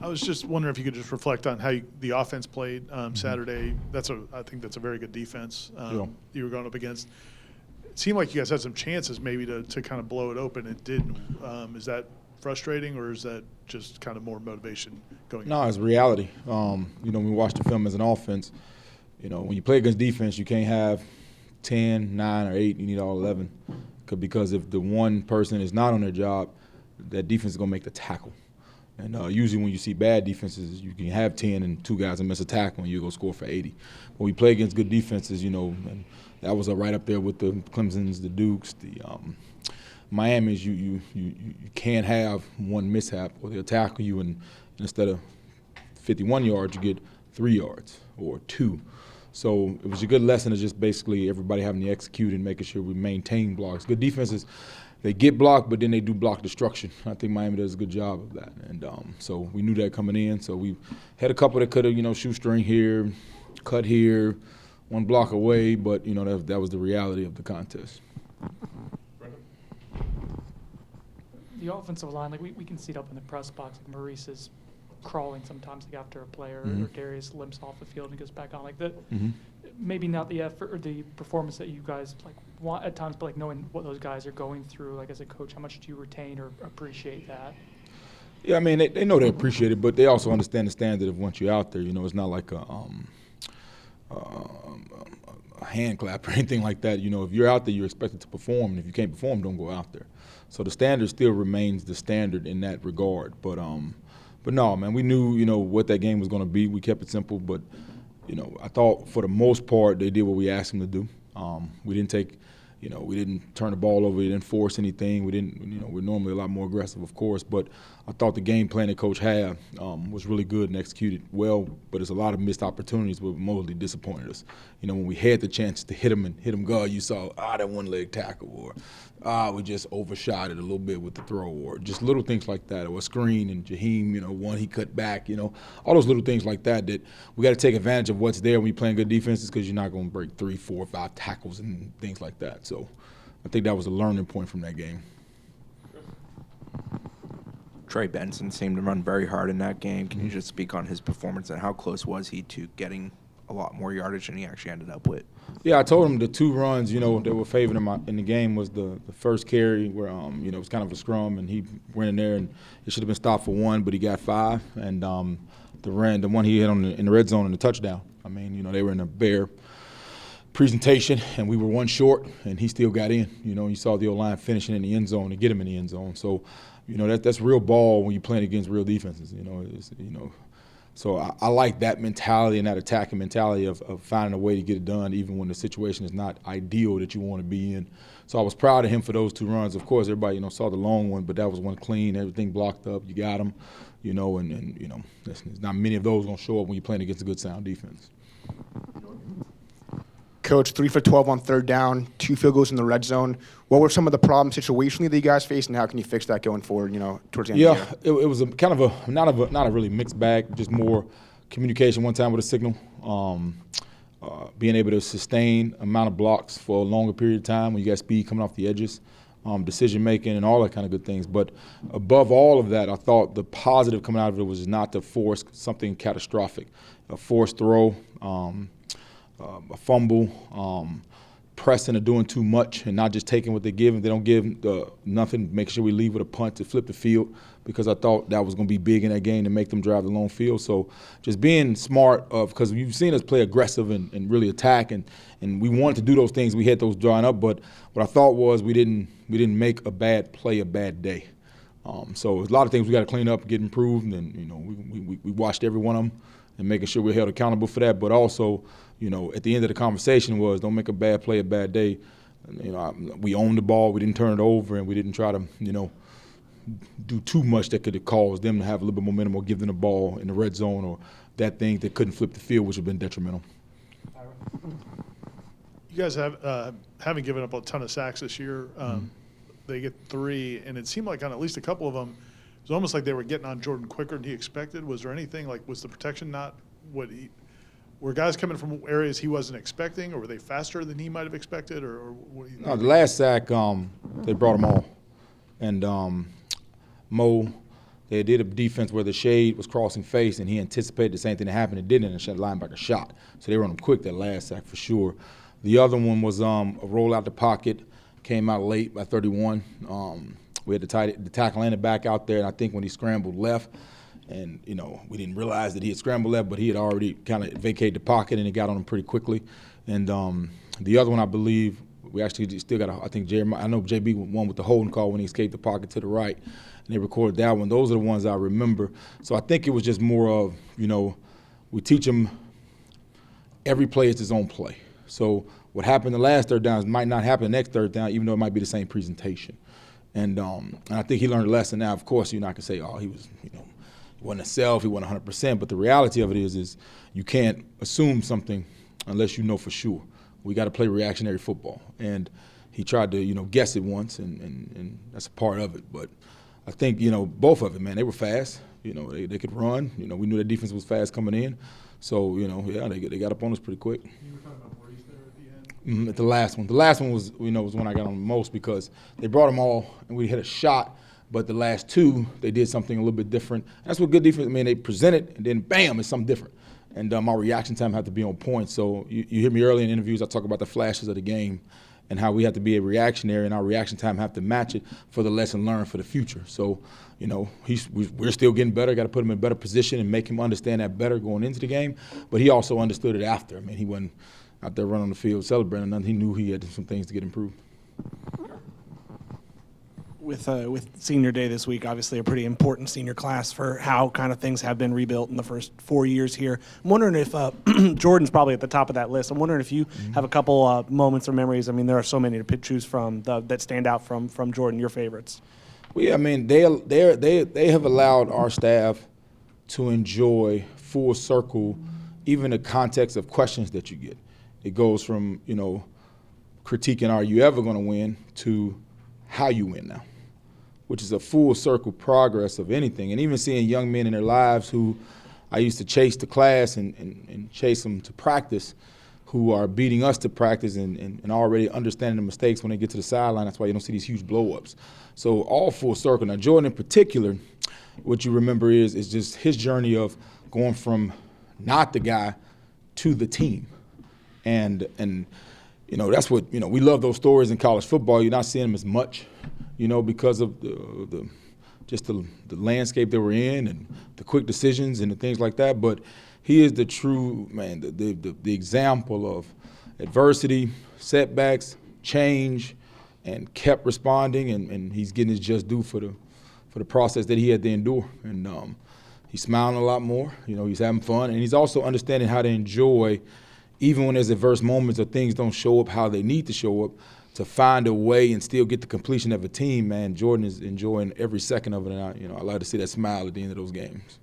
I was just wondering if you could just reflect on how the offense played Saturday. I think that's a very good defense you were going up against. It seemed like you guys had some chances maybe to kind of blow it open. It didn't. Is that frustrating, or is that just kind of more motivation going? No, it's reality. When we watch the film as an offense, when you play against defense, you can't have 10, 9, or 8. You need all 11. Because if the one person is not on their job, that defense is going to make the tackle. And usually when you see bad defenses, you can have 10 and 2 guys and miss a tackle and you go score for 80. When we play against good defenses, and that was right up there with the Clemsons, the Dukes, the Miamis. You can't have one mishap or they'll tackle you, and instead of 51 yards, you get 3 yards or 2. So it was a good lesson of just basically everybody having to execute and making sure we maintain blocks. Good defenses, they get blocked, but then they do block destruction. I think Miami does a good job of that. And so we knew that coming in. So we had a couple that could have, shoestring here, cut here, one block away, but, that was the reality of the contest. The offensive line, we can see it up in the press box. Like Maurice is crawling sometimes after a player, or Darius limps off the field and goes back on. Maybe not the effort or the performance that you guys want at times, but knowing what those guys are going through, as a coach, how much do you retain or appreciate that? Yeah, I mean, they know they appreciate it, but they also understand the standard of once you're out there. It's not like a hand clap or anything like that. If you're out there, you're expected to perform, and if you can't perform, don't go out there. So the standard still remains the standard in that regard. But no, man, we knew, what that game was going to be. We kept it simple, but, I thought for the most part they did what we asked them to do. We didn't take, we didn't turn the ball over. We didn't force anything. We didn't, we're normally a lot more aggressive, of course, but I thought the game plan that Coach had was really good and executed well, but there's a lot of missed opportunities that mostly disappointed us. When we had the chance to hit him guard, you saw, that one-leg tackle, or we just overshot it a little bit with the throw, or just little things like that, or a screen, and Jaheim, one he cut back, all those little things like that we got to take advantage of what's there when you're playing good defenses, because you're not going to break 3, 4, 5 tackles and things like that. So I think that was a learning point from that game. Trey Benson seemed to run very hard in that game. Can you just speak on his performance and how close was he to getting a lot more yardage than he actually ended up with? Yeah, I told him the 2 runs, that were favoring him in the game was the first carry where, it was kind of a scrum, and he went in there and it should have been stopped for 1, but he got 5. And the one he hit in the red zone in the touchdown. I mean, they were in a bare presentation, and we were 1 short, and he still got in. You saw the O-line finishing in the end zone to get him in the end zone. So, that's real ball when you're playing against real defenses. So I like that mentality and that attacking mentality of finding a way to get it done, even when the situation is not ideal that you want to be in. So I was proud of him for those 2 runs. Of course, everybody saw the long one, but that was one clean, everything blocked up. You got him, and there's not many of those going to show up when you're playing against a good sound defense. Coach, 3 for 12 on 3rd down, 2 field goals in the red zone. What were some of the problems situationally that you guys faced, and how can you fix that going forward, towards the end of the year? It was a kind of not a really mixed bag, just more communication one time with a signal, being able to sustain amount of blocks for a longer period of time when you got speed coming off the edges, decision making and all that kind of good things. But above all of that, I thought the positive coming out of it was not to force something catastrophic, a forced throw, a fumble, pressing or doing too much and not just taking what they give. If they don't give nothing, make sure we leave with a punt to flip the field, because I thought that was going to be big in that game to make them drive the long field. So just being smart, because you've seen us play aggressive and really attack, and we wanted to do those things. We had those drawing up, but what I thought was we didn't make a bad play a bad day. So there's a lot of things we got to clean up, get improved, and we watched every one of them and making sure we're held accountable for that. But also, at the end of the conversation was, don't make a bad play a bad day. We owned the ball, we didn't turn it over, and we didn't try to, do too much that could have caused them to have a little bit more momentum or give them the ball in the red zone or that thing that couldn't flip the field, which would have been detrimental. You guys haven't given up a ton of sacks this year. They get 3, and it seemed like on at least a couple of them, it was almost like they were getting on Jordan quicker than he expected. Was there anything, was the protection not were guys coming from areas he wasn't expecting, or were they faster than he might have expected, or what do you think? No, the last sack, they brought them all. And Mo, They did a defense where the shade was crossing face, and he anticipated the same thing that happened. It didn't, and the linebacker shot. So they run him quick that last sack for sure. The other one was a roll out the pocket, came out late by 31. We had the tackle and the back out there, and I think when he scrambled left, and, we didn't realize that he had scrambled left, but he had already kind of vacated the pocket, and it got on him pretty quickly. And the other one, I believe, we actually still got I think Jeremiah, I know JB won with the holding call when he escaped the pocket to the right, and they recorded that one. Those are the ones I remember. So I think it was just more of, we teach them every play is his own play. So what happened the last third down might not happen the next third down, even though it might be the same presentation. And I think he learned a lesson. Now, of course, you're not going to say, oh, he was, he wasn't a self, he wasn't 100%. But the reality of it is you can't assume something unless you know for sure. We got to play reactionary football. And he tried to, guess it once, and that's a part of it. But I think, both of it, man, they were fast. They could run. We knew their defense was fast coming in. So, they got up on us pretty quick. You were talking about Maurice there at the end? At the last one. The last one was, was when I got on the most because they brought them all and we hit a shot. But the last two, they did something a little bit different. That's what good defense, they present it and then bam, it's something different. And our reaction time had to be on point. So you hear me early in interviews, I talk about the flashes of the game and how we have to be a reactionary and our reaction time have to match it for the lesson learned for the future. So, we're still getting better. Got to put him in a better position and make him understand that better going into the game. But he also understood it after. He wasn't out there running on the field celebrating nothing. He knew he had some things to get improved. With senior day this week, obviously a pretty important senior class for how kind of things have been rebuilt in the first 4 years here. I'm wondering if Jordan's probably at the top of that list. I'm wondering if you have a couple moments or memories. There are so many to choose from that stand out from Jordan, your favorites. Well, yeah, they have allowed our staff to enjoy full circle, even the context of questions that you get. It goes from, critiquing are you ever going to win to how you win now, which is a full circle progress of anything. And even seeing young men in their lives who I used to chase to class and chase them to practice, who are beating us to practice and already understanding the mistakes when they get to the sideline. That's why you don't see these huge blow-ups. So all full circle. Now, Jordan in particular, what you remember is just his journey of going from not the guy to the team. And that's what, we love those stories in college football. You're not seeing them as much, because of the landscape that we're in and the quick decisions and the things like that. But he is the true, man, the example of adversity, setbacks, change, and kept responding. And he's getting his just due for the process that he had to endure. And he's smiling a lot more. He's having fun. And he's also understanding how to enjoy, even when there's adverse moments or things don't show up how they need to show up, to find a way and still get the completion of a team, man. Jordan is enjoying every second of it, and I like to see that smile at the end of those games.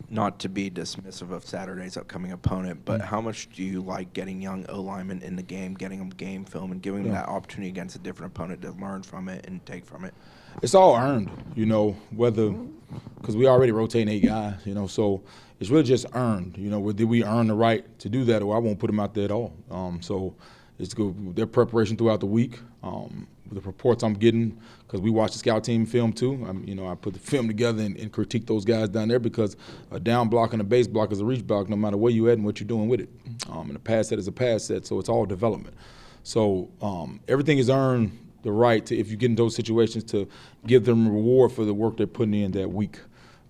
Not to be dismissive of Saturday's upcoming opponent, but how much do you like getting young O-linemen in the game, getting them game film, and giving them that opportunity against a different opponent to learn from it and take from it? It's all earned, whether because we already rotating 8 guys, so it's really just earned. Did we earn the right to do that, or I won't put them out there at all. So it's good. Their preparation throughout the week, the reports I'm getting, because we watch the scout team film too. I put the film together and critique those guys down there because a down block and a base block is a reach block no matter where you at and what you're doing with it. And a pass set is a pass set, so it's all development. So everything is earned the right to, if you get in those situations, to give them reward for the work they're putting in that week.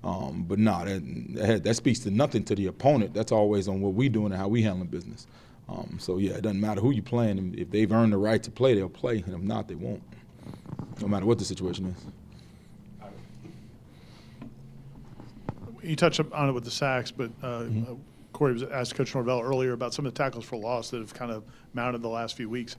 But that speaks to nothing to the opponent. That's always on what we doing and how we handling business. So, yeah, it doesn't matter who you're playing. And if they've earned the right to play, they'll play. And if not, they won't, no matter what the situation is. You touched on it with the sacks, but Corey was asked Coach Norvell earlier about some of the tackles for loss that have kind of mounted the last few weeks.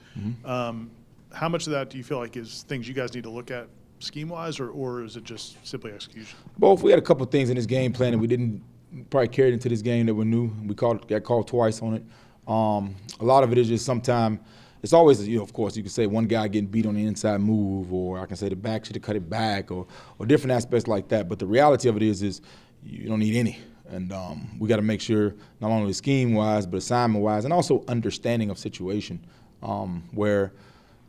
How much of that do you feel like is things you guys need to look at scheme-wise, or is it just simply execution? Both. We had a couple of things in this game plan that we didn't probably carry into this game that were new. We got called twice on it. A lot of it is just sometimes it's always, of course, you can say one guy getting beat on the inside move, or I can say the back should have cut it back, or different aspects like that. But the reality of it is you don't need any. And we got to make sure not only scheme-wise but assignment-wise and also understanding of situation, where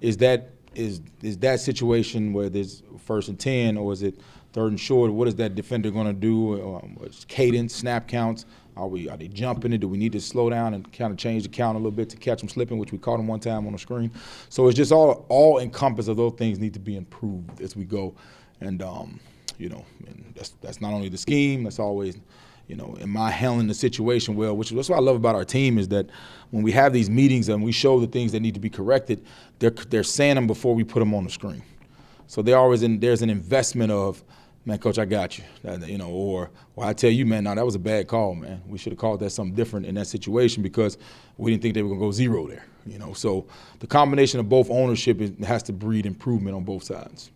is that is that situation where there's 1st and 10, or is it 3rd and short? What is that defender going to do? What's cadence, snap counts? Are they jumping it? Do we need to slow down and kind of change the count a little bit to catch them slipping, which we caught them one time on the screen? So it's just all encompassed of those things need to be improved as we go. And, and that's not only the scheme, that's always, am I handling the situation well? That's what I love about our team is that when we have these meetings and we show the things that need to be corrected, they're saying them before we put them on the screen. So there's an investment of, man, coach, I got you. Or I tell you, man, no, that was a bad call, man. We should have called that something different in that situation because we didn't think they were going to go 0 there. So the combination of both ownership has to breed improvement on both sides.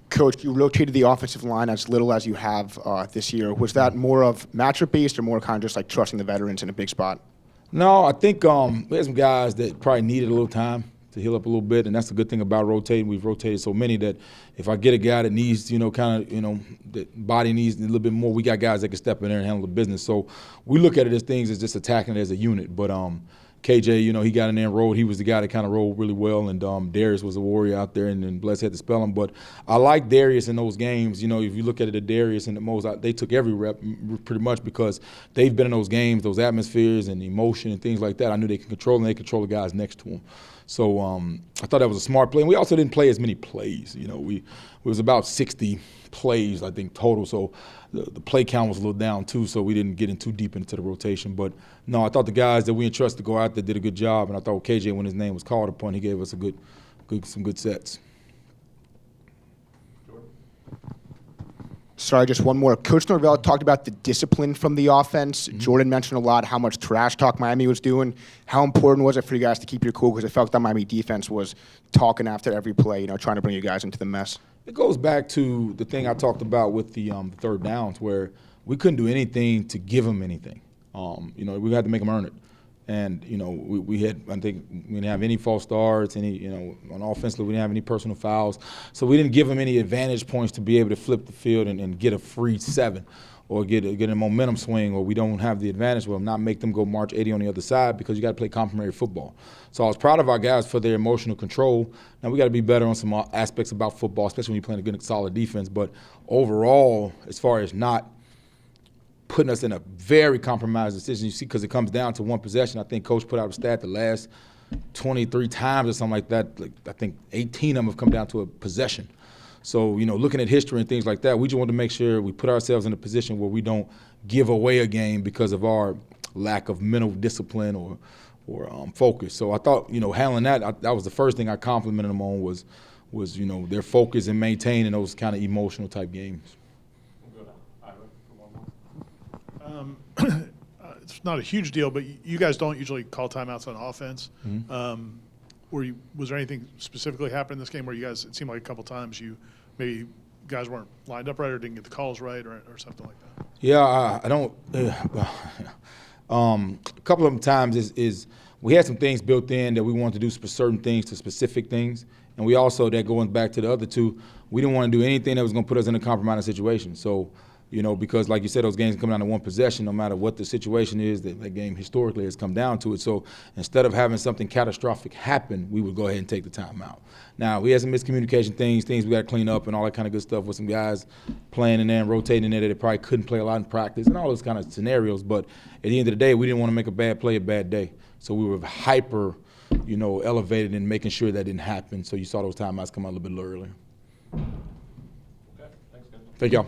Coach, you rotated the offensive line as little as you have this year. Was that more of matchup-based or more kind of just like trusting the veterans in a big spot? No, I think we had some guys that probably needed a little time to heal up a little bit, and that's the good thing about rotating. We've rotated so many that if I get a guy that needs, the body needs a little bit more, we got guys that can step in there and handle the business. So we look at it as things as just attacking it as a unit. But KJ, he got in there and rolled. He was the guy that kind of rolled really well, and Darius was a warrior out there, and Bless had to spell him. But I like Darius in those games. If you look at it, the Darius and the Mose, they took every rep pretty much because they've been in those games, those atmospheres and emotion and things like that. I knew they could control, and they control the guys next to them. So I thought that was a smart play. And we also didn't play as many plays. It was about 60 plays, I think, total. So the play count was a little down, too, so we didn't get in too deep into the rotation. But, no, I thought the guys that we entrusted to go out there did a good job. And I thought KJ, when his name was called upon, he gave us some good sets. Sorry, just one more. Coach Norvell talked about the discipline from the offense. Mm-hmm. Jordan mentioned a lot how much trash talk Miami was doing. How important was it for you guys to keep your cool? Because it felt like the Miami defense was talking after every play, trying to bring you guys into the mess. It goes back to the thing I talked about with the 3rd downs where we couldn't do anything to give them anything. We had to make them earn it. And, we didn't have any false starts, on offensively we didn't have any personal fouls. So we didn't give them any advantage points to be able to flip the field and get a free 7 or get a momentum swing, or we don't have the advantage with them, not make them go march 80 on the other side because you got to play complementary football. So I was proud of our guys for their emotional control. Now we got to be better on some aspects about football, especially when you're playing a good, solid defense. But overall, as far as not putting us in a very compromised decision, you see, because it comes down to one possession. I think Coach put out a stat the last 23 times or something like that. I think 18 of them have come down to a possession. So, looking at history and things like that, we just want to make sure we put ourselves in a position where we don't give away a game because of our lack of mental discipline or focus. So I thought, handling that, that was the first thing I complimented them on was their focus and maintaining those kind of emotional type games. It's not a huge deal, but you guys don't usually call timeouts on offense. Mm-hmm. Was there anything specifically happened in this game where you guys, it seemed like a couple times maybe guys weren't lined up right or didn't get the calls right or something like that? Yeah, I don't. A couple of times is we had some things built in that we wanted to do certain things to specific things, and we also, that going back to the other two, we didn't want to do anything that was going to put us in a compromising situation. So, because like you said, those games come down to one possession, no matter what the situation is, that game historically has come down to it. So instead of having something catastrophic happen, we would go ahead and take the timeout. Now, we had some miscommunication things we got to clean up and all that kind of good stuff with some guys playing in there and rotating in there that they probably couldn't play a lot in practice and all those kind of scenarios. But at the end of the day, we didn't want to make a bad play a bad day. So we were hyper, elevated in making sure that didn't happen. So you saw those timeouts come out a little bit earlier. Okay, thanks, guys. Thank y'all.